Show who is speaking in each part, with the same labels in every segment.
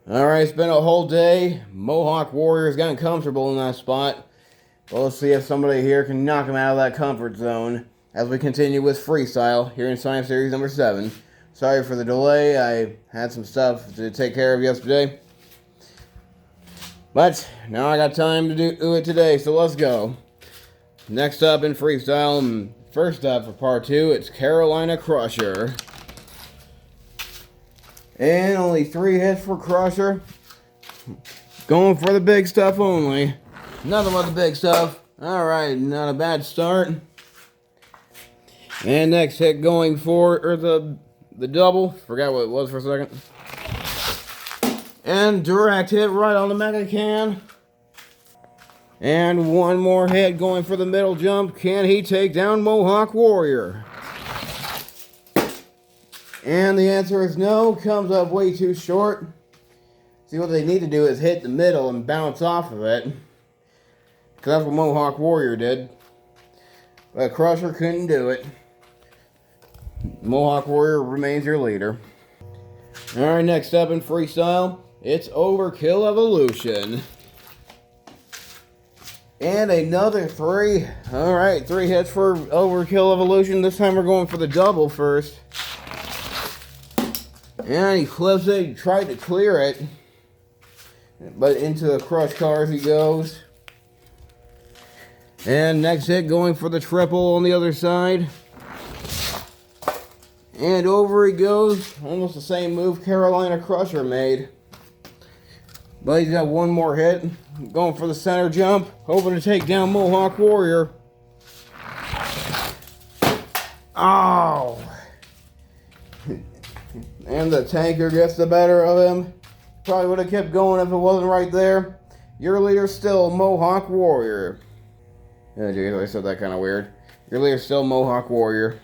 Speaker 1: Alright, it's been a whole day. Mohawk Warrior's gotten comfortable in that spot. Well, let's see if somebody here can knock him out of that comfort zone as we continue with Freestyle here in Science Series number 7. Sorry for the delay. I had some stuff to take care of yesterday. But now I got time to do it today, so let's go. Next up in Freestyle, first up for part 2, it's Carolina Crusher. And only 3 hits for Crusher. Going for the big stuff only. Nothing but the big stuff. Alright, not a bad start. And next hit going for the double. Forgot what it was for a second. And direct hit right on the mega can. And one more hit going for the middle jump. Can he take down Mohawk Warrior? And the answer is no. Comes up way too short. See, what they need to do is hit the middle and bounce off of it. Because that's what Mohawk Warrior did. But Crusher couldn't do it. Mohawk Warrior remains your leader. Alright, next up in Freestyle, it's Overkill Evolution. And another 3. Alright, 3 hits for Overkill Evolution. This time we're going for the double first. And he flips it, he tried to clear it. But into the crush cars he goes. And next hit going for the triple on the other side. And over he goes. Almost the same move Carolina Crusher made. But he's got one more hit. Going for the center jump. Hoping to take down Mohawk Warrior. Oh! And the tanker gets the better of him. Probably would have kept going if it wasn't right there. Your leader's still Mohawk Warrior. Oh geez, I said that kind of weird. Your leader's still Mohawk Warrior.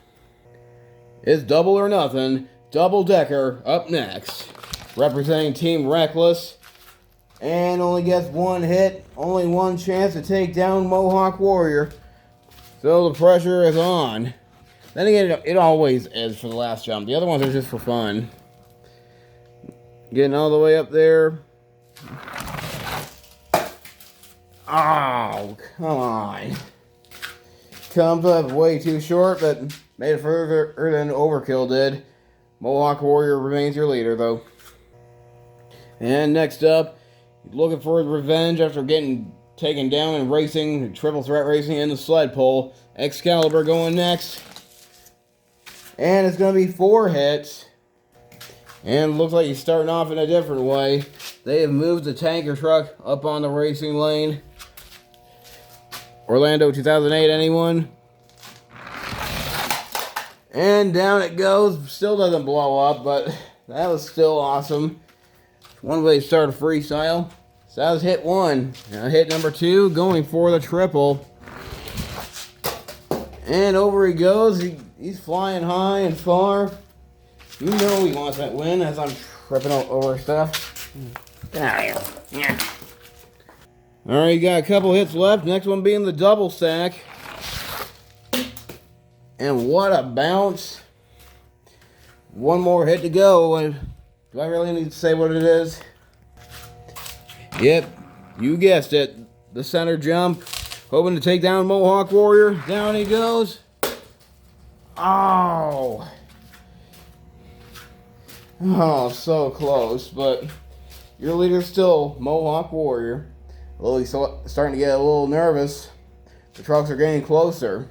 Speaker 1: It's double or nothing. Double Decker up next. Representing Team Reckless. And only gets one hit. Only one chance to take down Mohawk Warrior. So the pressure is on. Then again, it always is for the last jump. The other ones are just for fun. Getting all the way up there. Oh, come on. Comes up way too short, but made it further than Overkill did. Mohawk Warrior remains your leader, though. And next up, looking for revenge after getting taken down in racing, triple threat racing in the sled pull. Excalibur going next. And it's going to be 4 hits. And it looks like he's starting off in a different way. They have moved the tanker truck up on the racing lane. Orlando 2008, anyone? And down it goes. Still doesn't blow up, but that was still awesome. One way to start a freestyle. So that was hit 1. Now hit number 2, going for the triple. And over he goes. He's flying high and far. You know he wants that win as I'm tripping over stuff. Get out of here. Yeah. Alright, you got a couple hits left. Next one being the double stack. And what a bounce. One more hit to go. And do I really need to say what it is? Yep, you guessed it. The center jump. Hoping to take down Mohawk Warrior. Down he goes. Oh. Oh, so close. But your leader's still Mohawk Warrior. Although he's starting to get a little nervous. The trucks are getting closer.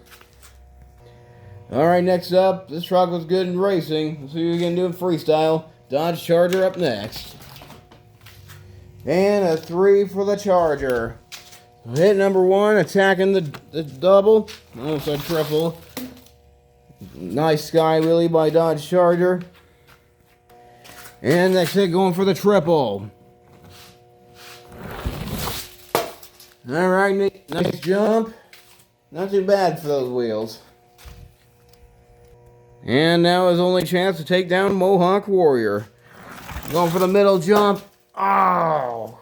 Speaker 1: Alright, next up. This truck was good in racing. Let's see what you can do in freestyle. Dodge Charger up next. And a 3 for the Charger. Hit number 1, attacking the double. Almost a triple. Nice sky wheelie by Dodge Charger. And next hit going for the triple. Alright, nice jump. Not too bad for those wheels. And now his only chance to take down Mohawk Warrior. Going for the middle jump. Oh!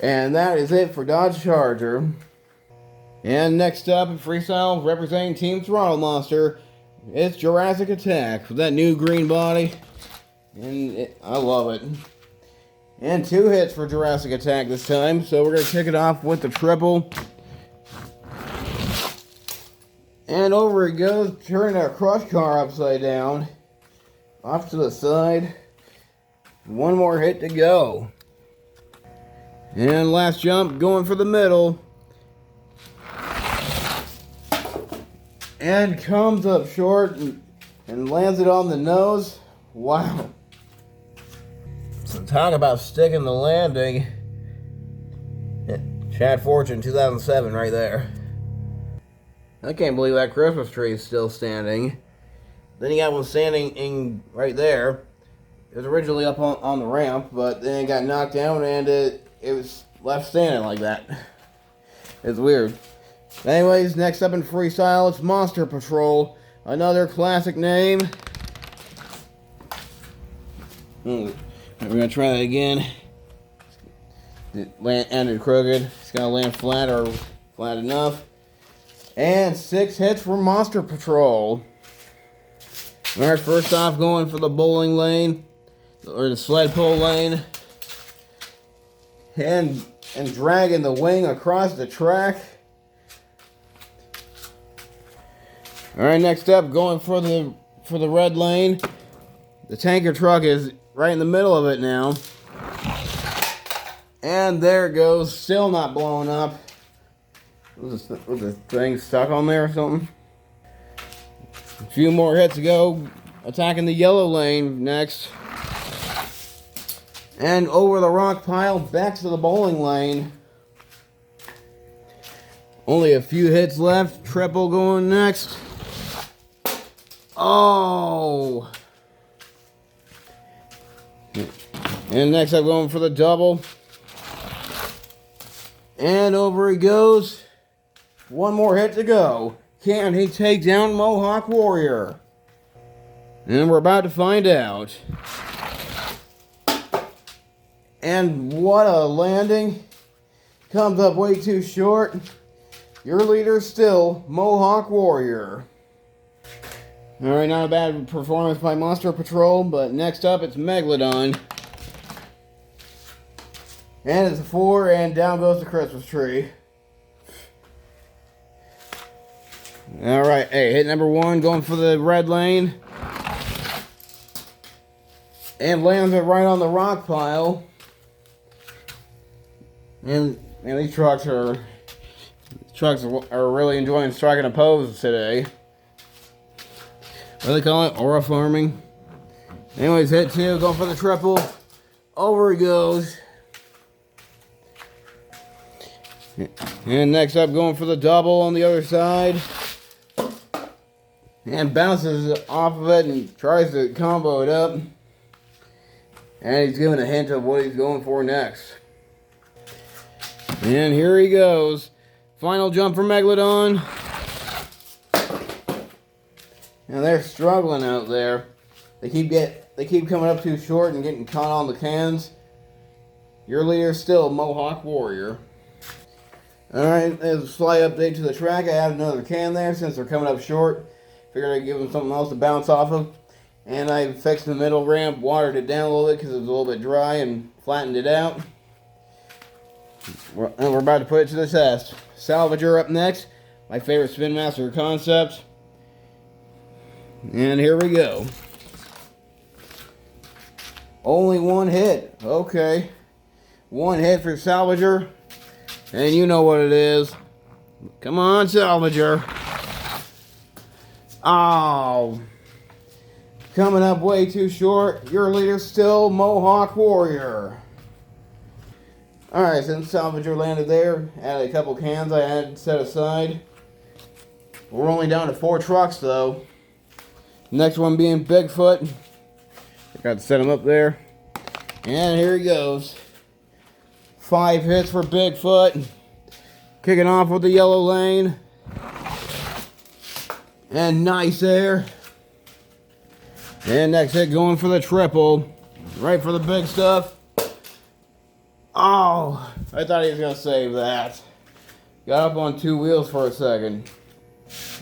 Speaker 1: And that is it for Dodge Charger. And next up in freestyle, representing Team Throttle Monster, it's Jurassic Attack with that new green body. And I love it. And 2 hits for Jurassic Attack this time. So we're going to kick it off with the triple. And over it goes, turning our crush car upside down. Off to the side. 1 more hit to go. And last jump, going for the middle. And comes up short and lands it on the nose. Wow. So talk about sticking the landing. Chad Fortune 2007 right there. I can't believe that Christmas tree is still standing. Then you got one standing in right there. It was originally up on the ramp, but then it got knocked down and it was left standing like that. It's weird. Anyways, next up in freestyle, it's Monster Patrol. Another classic name. We're gonna try that again. It ended crooked. It's gotta land flat or flat enough. And 6 hits for Monster Patrol. Alright, first off, going for the bowling lane, or the sled pull lane. And dragging the wing across the track. Alright, next up, going for the red lane. The tanker truck is right in the middle of it now. And there it goes, still not blowing up. Was the thing stuck on there or something? A few more hits to go. Attacking the yellow lane next. And over the rock pile, back to the bowling lane. Only a few hits left. Triple going next. Oh! And next I'm going for the double. And over he goes. 1 more hit to go. Can he take down Mohawk Warrior? And we're about to find out. And what a landing. Comes up way too short. Your leader still, Mohawk Warrior. Alright, not a bad performance by Monster Patrol, but next up it's Megalodon. And it's a 4, and down goes the Christmas tree. Alright, hey, hit number 1, going for the red lane. And lands it right on the rock pile. And these trucks are really enjoying striking a pose today. What do they call it? Aura farming. Anyways, hit 2, going for the triple. Over he goes. And next up, going for the double on the other side. And bounces off of it and tries to combo it up. And he's giving a hint of what he's going for next. And here he goes. Final jump for Megalodon. And they're struggling out there. They keep coming up too short and getting caught on the cans. Your leader still Mohawk Warrior. Alright, there's a slight update to the track. I added another can there since they're coming up short. Figured I'd give them something else to bounce off of. And I fixed the middle ramp, watered it down a little bit because it was a little bit dry, and flattened it out. And we're about to put it to the test. Salvager up next. My favorite Spin Master concept. And here we go. Only 1 hit. Okay. 1 hit for Salvager. And you know what it is. Come on, Salvager. Oh. Coming up way too short. Your leader still Mohawk Warrior. Alright, since Salvager landed there, added a couple cans I had set aside. We're only down to 4 trucks though. Next one being Bigfoot. I got to set him up there. And here he goes. 5 hits for Bigfoot. Kicking off with the yellow lane. And nice there. And next hit going for the triple. Right for the big stuff. Oh, I thought he was going to save that. Got up on 2 wheels for a second.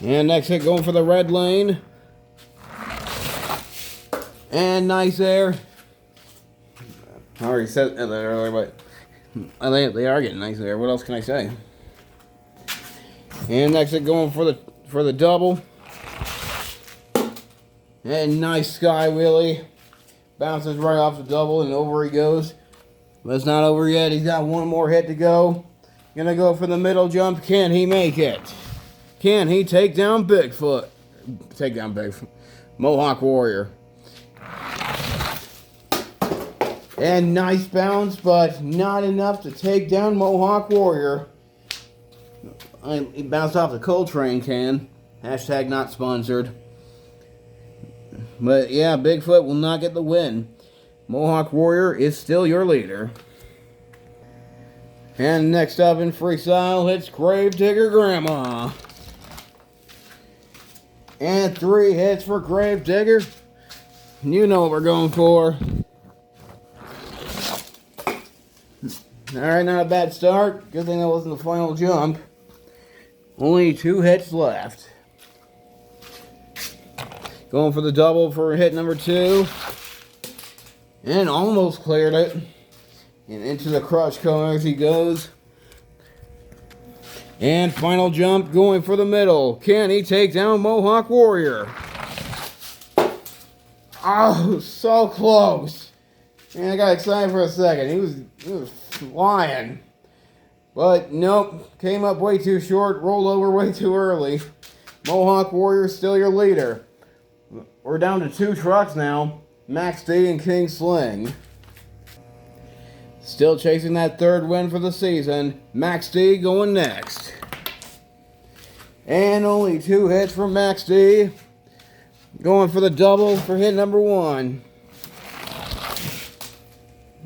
Speaker 1: And next hit going for the red lane. And nice there. I already said that earlier, but they are getting nice there. What else can I say? And next, it going for the double. And nice sky wheelie. Bounces right off the double and over he goes. But it's not over yet. He's got one more hit to go. Gonna go for the middle jump. Can he make it? Can he take down Bigfoot? Take down Bigfoot. Mohawk Warrior. And nice bounce, but not enough to take down Mohawk Warrior. He bounced off the Coltrane can. Hashtag not sponsored. But yeah, Bigfoot will not get the win. Mohawk Warrior is still your leader. And next up in freestyle, it's Gravedigger Grandma. And 3 hits for Gravedigger. You know what we're going for. Alright, not a bad start. Good thing that wasn't the final jump. Only 2 hits left. Going for the double for hit number 2. And almost cleared it. And into the crotch cone as he goes. And final jump going for the middle. Can he take down Mohawk Warrior? Oh, so close. Man, I got excited for a second. He was flying. But nope, came up way too short, rolled over way too early. Mohawk Warrior still your leader. We're down to 2 trucks now. Max D and King Sling. Still chasing that 3rd win for the season. Max D going next. And only 2 hits from Max D. Going for the double for hit number 1.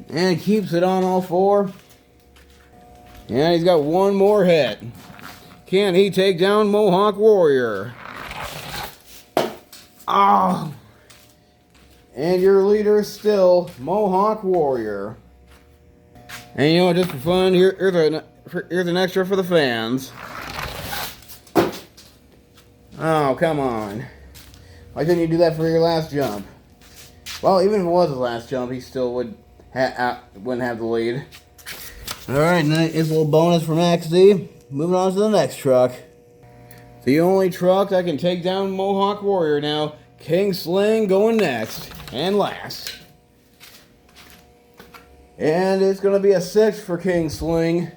Speaker 1: And keeps it on all 4. And he's got 1 more hit. Can he take down Mohawk Warrior? Oh! And your leader is still Mohawk Warrior. And you know what, just for fun, here's an extra for the fans. Oh, come on. Why couldn't you do that for your last jump? Well, even if it was his last jump, he still wouldn't have the lead. Alright, nice little bonus from XD. Moving on to the next truck. The only truck that can take down Mohawk Warrior now. King Sling going next and last. And it's going to be a 6 for King Sling.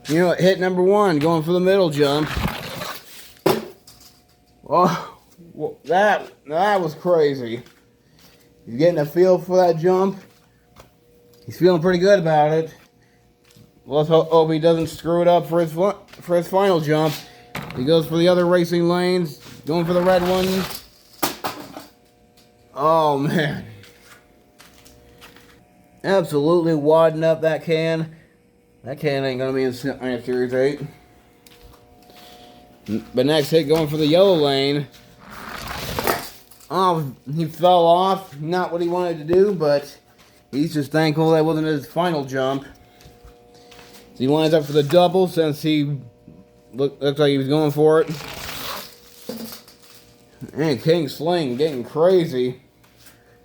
Speaker 1: You know, hit number 1, going for the middle jump. Oh, that was crazy. He's getting a feel for that jump. He's feeling pretty good about it. Let's hope he doesn't screw it up for his final jump. He goes for the other racing lanes, going for the red one. Oh, man. Absolutely wadding up that can. That can ain't going to be in Series 8. But next hit going for the yellow lane. Oh, he fell off. Not what he wanted to do, but he's just thankful that wasn't his final jump. So he lines up for the double since he looked like he was going for it. And King Sling getting crazy.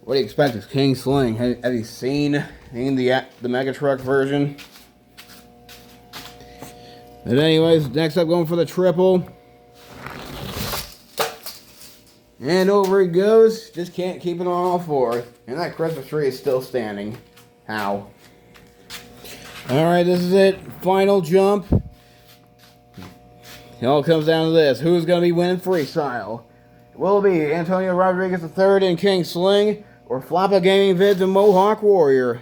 Speaker 1: What do you expect of King Sling? Have you seen the Mega Truck version? But anyways, next up going for the triple. And over he goes. Just can't keep it on all 4. And that Christmas tree is still standing. How? Alright, this is it. Final jump. It all comes down to this. Who's going to be winning freestyle? Will it be Antonio Rodriguez III and King Sling? Or Floppa Gaming Vids and Mohawk Warrior?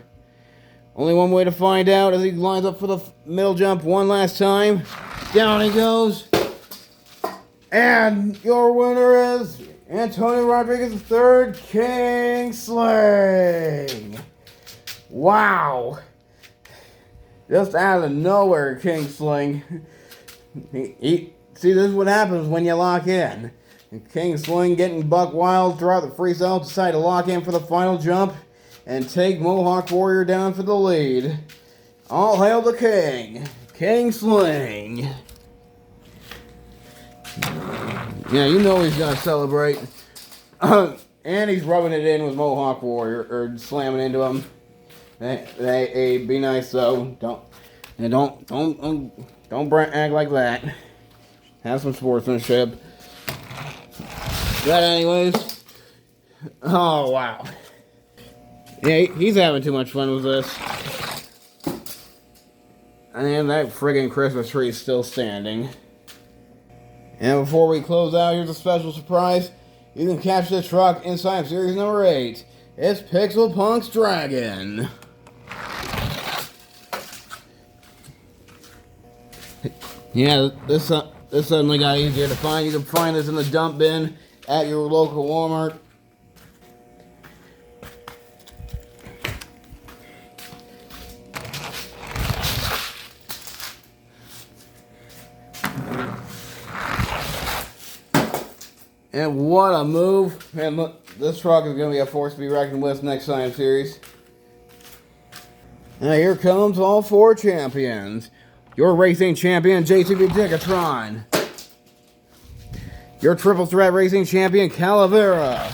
Speaker 1: Only one way to find out as he lines up for the middle jump one last time. Down he goes. And your winner is Antonio Rodriguez III, King Sling. Wow. Just out of nowhere, King Sling. See, this is what happens when you lock in. King Sling getting buck wild throughout the freestyle, decide to lock in for the final jump and take Mohawk Warrior down for the lead. All hail the King, King Sling. Yeah, you know he's gonna celebrate. And he's rubbing it in with Mohawk Warrior, or slamming into him. Hey, be nice though. Don't act like that. Have some sportsmanship. But anyways, oh wow. Yeah, he's having too much fun with this. And that friggin' Christmas tree is still standing. And before we close out, here's a special surprise. You can catch this truck in Science Series number 8. It's Pixel Punk's Dragon. Yeah, this suddenly got easier to find. You can find this in the dump bin at your local Walmart. And what a move. Man, look, this truck is going to be a force to be reckoned with next time series. Now here comes all 4 champions. Your racing champion, JCB Decatron. Your triple threat racing champion, Calavera.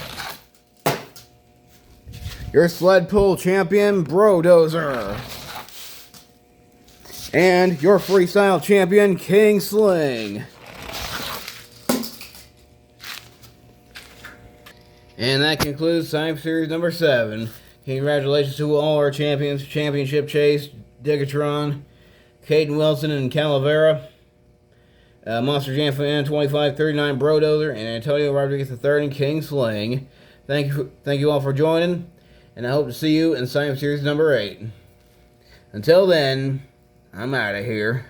Speaker 1: Your sled pull champion, Brodozer. And your freestyle champion, King Sling. And that concludes Time Series number 7. Congratulations to all our champions. Championship Chase, Decatron, Caden Wilson and Calavera. Monster Jam Fan 2539 Brodozer, and Antonio Rodriguez III and King Sling. Thank you all for joining, and I hope to see you in Time Series number 8. Until then, I'm out of here.